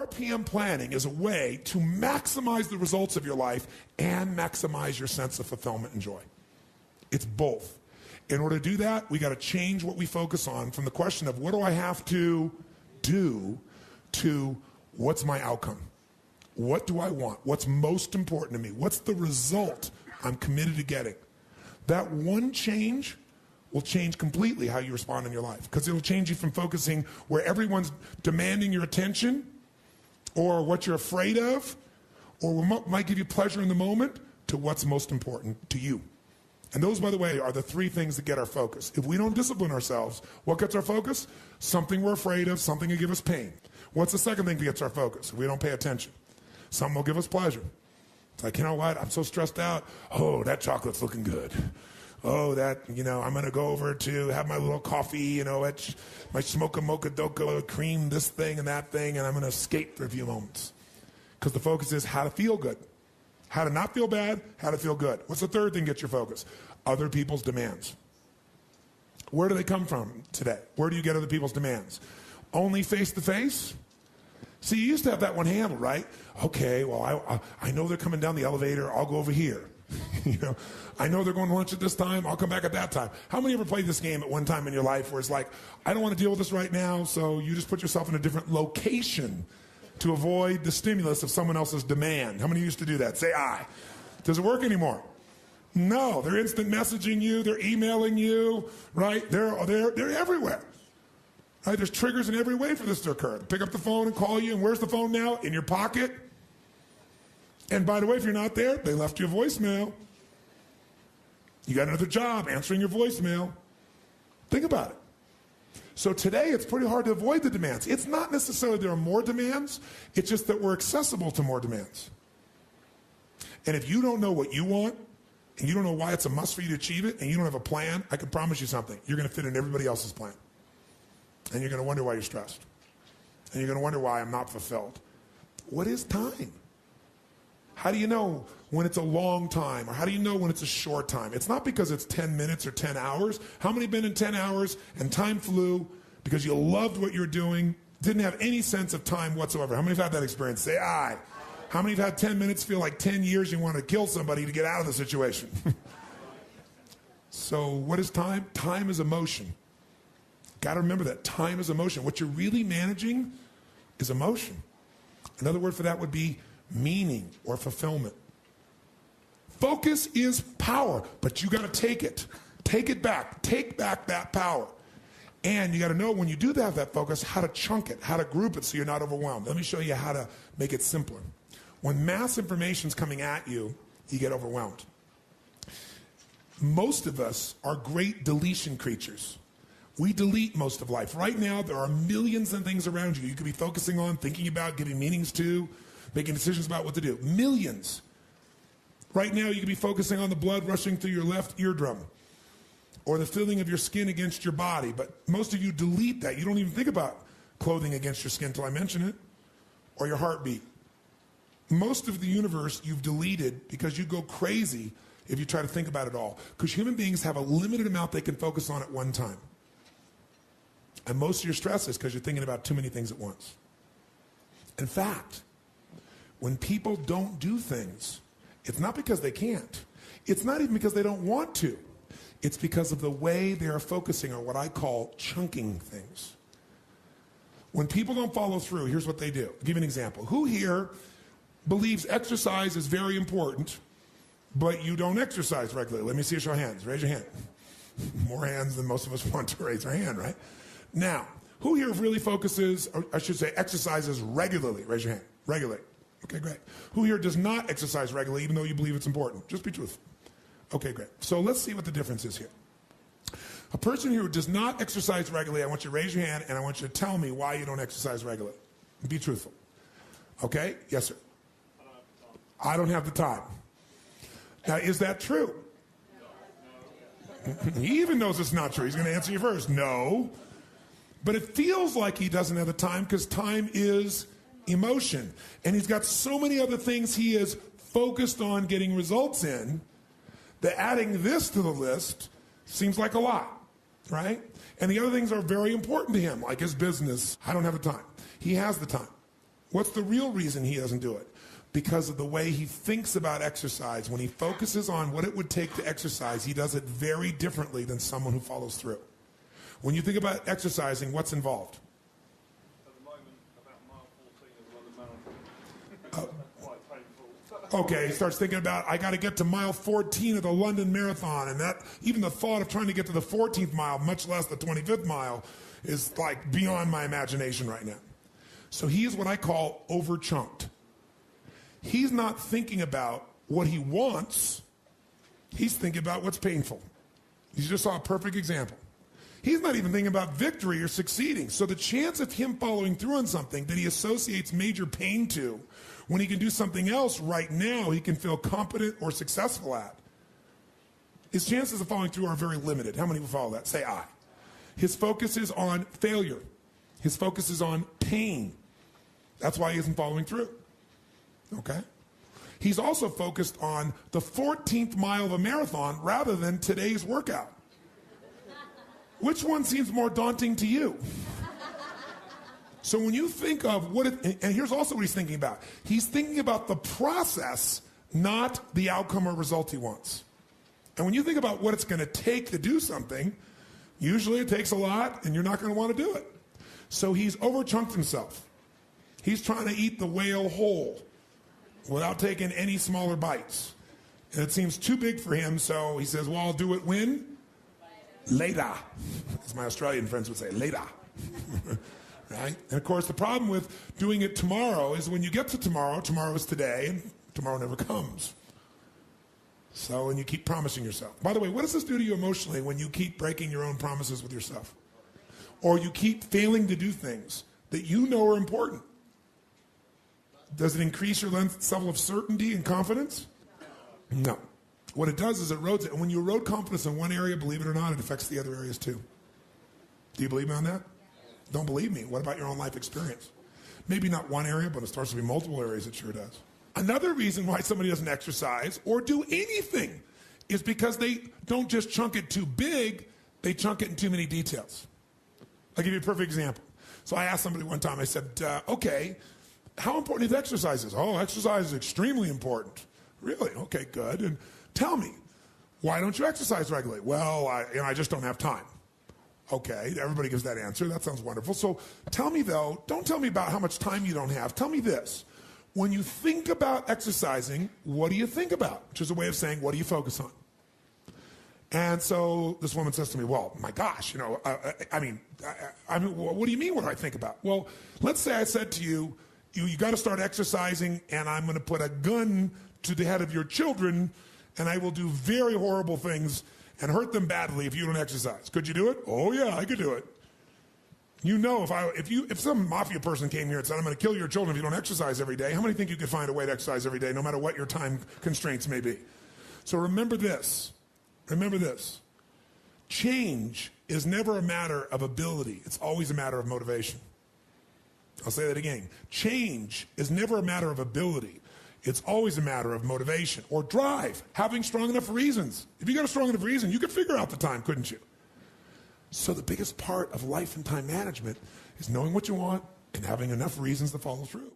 RPM planning is a way to maximize the results of your life and maximize your sense of fulfillment and joy. It's both. In order to do that, we got to change what we focus on from the question of what do I have to do to what's my outcome? What do I want? What's most important to me? What's the result I'm committed to getting? That one change will change completely how you respond in your life, because it'll change you from focusing where everyone's demanding your attention or what you're afraid of or what might give you pleasure in the moment to what's most important to you. And those, by the way, are the three things that get our focus. If we don't discipline ourselves, what gets our focus? Something we're afraid of, something will give us pain. What's the second thing that gets our focus if we don't pay attention? Something will give us pleasure. It's like, you know what, I'm so stressed out. Oh, that chocolate's looking good. Oh, that, I'm going to go over to have my little coffee, my smoke a mocha doka, cream this thing and that thing, and I'm going to skate for a few moments. Because the focus is how to feel good. How to not feel bad, how to feel good. What's the third thing that gets your focus? Other people's demands. Where do they come from today? Where do you get other people's demands? Only face-to-face? See, you used to have that one handled, right? Okay, well, I know they're coming down the elevator. I'll go over here. I know they're going to lunch at this time. I'll come back at that time. How many ever played this game at one time in your life where it's like, I don't want to deal with this right now, so you just put yourself in a different location to avoid the stimulus of someone else's demand? How many used to do that? Say aye. Does it work anymore? No. They're instant messaging you. They're emailing you, right? They're everywhere. Right? There's triggers in every way for this to occur. Pick up the phone and call you, and where's the phone now? In your pocket. And by the way, if you're not there, they left you a voicemail. You got another job answering your voicemail. Think about it. So today, it's pretty hard to avoid the demands. It's not necessarily there are more demands. It's just that we're accessible to more demands. And if you don't know what you want, and you don't know why it's a must for you to achieve it, and you don't have a plan, I can promise you something. You're going to fit in everybody else's plan. And you're going to wonder why you're stressed. And you're going to wonder why I'm not fulfilled. What is time? How do you know when it's a long time, or how do you know when it's a short time? It's not because it's 10 minutes or 10 hours. How many have been in 10 hours and time flew because you loved what you were doing, didn't have any sense of time whatsoever? How many have had that experience? Say aye. How many have had 10 minutes feel like 10 years you want to kill somebody to get out of the situation? So what is time? Time is emotion. Got to remember that. Time is emotion. What you're really managing is emotion. Another word for that would be meaning or fulfillment. Focus is power, but you got to take it. Take it back. Take back that power. And you got to know when you do have that focus, how to chunk it, how to group it so you're not overwhelmed. Let me show you how to make it simpler. When mass information is coming at you, you get overwhelmed. Most of us are great deletion creatures. We delete most of life. Right now, there are millions of things around you could be focusing on, thinking about, giving meanings to, making decisions about what to do. Millions. Right now, you could be focusing on the blood rushing through your left eardrum or the feeling of your skin against your body. But most of you delete that. You don't even think about clothing against your skin until I mention it, or your heartbeat. Most of the universe you've deleted because you go crazy if you try to think about it all. Because human beings have a limited amount they can focus on at one time. And most of your stress is because you're thinking about too many things at once. In fact, when people don't do things, it's not because they can't. It's not even because they don't want to. It's because of the way they are focusing on what I call chunking things. When people don't follow through, here's what they do. I'll give you an example. Who here believes exercise is very important, but you don't exercise regularly? Let me see a show of hands. Raise your hand. More hands than most of us want to raise our hand, right? Now, who here really focuses, or I should say exercises regularly? Raise your hand. Regularly. Okay, great. Who here does not exercise regularly even though you believe it's important? Just be truthful. Okay, great. So let's see what the difference is here. A person who does not exercise regularly, I want you to raise your hand and I want you to tell me why you don't exercise regularly. Be truthful. Okay? Yes, sir. I don't have the time. Now, is that true? He even knows it's not true. He's going to answer you first. No. But it feels like he doesn't have the time because time is emotion. And he's got so many other things he is focused on getting results in that adding this to the list seems like a lot, right? And the other things are very important to him, like his business. I don't have the time. He has the time. What's the real reason he doesn't do it? Because of the way he thinks about exercise. When he focuses on what it would take to exercise, he does it very differently than someone who follows through. When you think about exercising, what's involved? At the moment, about mile 14 of the London Marathon. Quite painful. Okay, he starts thinking about, I got to get to mile 14 of the London Marathon, and that even the thought of trying to get to the 14th mile, much less the 25th mile, is like beyond my imagination right now. So he is what I call over-chunked. He's not thinking about what he wants. He's thinking about what's painful. You just saw a perfect example. He's not even thinking about victory or succeeding. So the chance of him following through on something that he associates major pain to, when he can do something else right now he can feel competent or successful at, his chances of following through are very limited. How many will follow that? Say I. His focus is on failure. His focus is on pain. That's why he isn't following through. Okay? He's also focused on the 14th mile of a marathon rather than today's workout. Which one seems more daunting to you? So when you think of and here's also what he's thinking about. He's thinking about the process, not the outcome or result he wants. And when you think about what it's going to take to do something, usually it takes a lot and you're not going to want to do it. So he's over-chunked himself. He's trying to eat the whale whole without taking any smaller bites. And it seems too big for him, so he says, well, I'll do it when? Later. As my Australian friends would say, later. Right? And of course, the problem with doing it tomorrow is when you get to tomorrow, tomorrow is today, and tomorrow never comes. So, and you keep promising yourself. By the way, what does this do to you emotionally when you keep breaking your own promises with yourself? Or you keep failing to do things that you know are important? Does it increase your level of certainty and confidence? No. What it does is it erodes it. And when you erode confidence in one area, believe it or not, it affects the other areas too. Do you believe me on that? Don't believe me. What about your own life experience? Maybe not one area, but it starts to be multiple areas. It sure does. Another reason why somebody doesn't exercise or do anything is because they don't just chunk it too big, they chunk it in too many details. I'll give you a perfect example. So I asked somebody one time, I said, okay, how important is exercise? Oh, exercise is extremely important. Really? Okay, good. And tell me, why don't you exercise regularly? Well, I just don't have time. Okay, everybody gives that answer. That sounds wonderful. So tell me, though, don't tell me about how much time you don't have. Tell me this. When you think about exercising, what do you think about? Which is a way of saying, what do you focus on? And so this woman says to me, well, my gosh, I mean, what do you mean what do I think about? Well, let's say I said to you, you got to start exercising, and I'm going to put a gun to the head of your children, and I will do very horrible things and hurt them badly if you don't exercise. Could you do it? Oh, yeah, I could do it. You know, if some mafia person came here and said, I'm going to kill your children if you don't exercise every day, how many think you could find a way to exercise every day, no matter what your time constraints may be? So remember this. Remember this. Change is never a matter of ability. It's always a matter of motivation. I'll say that again. Change is never a matter of ability. It's always a matter of motivation or drive, having strong enough reasons. If you got a strong enough reason, you could figure out the time, couldn't you? So the biggest part of life and time management is knowing what you want and having enough reasons to follow through.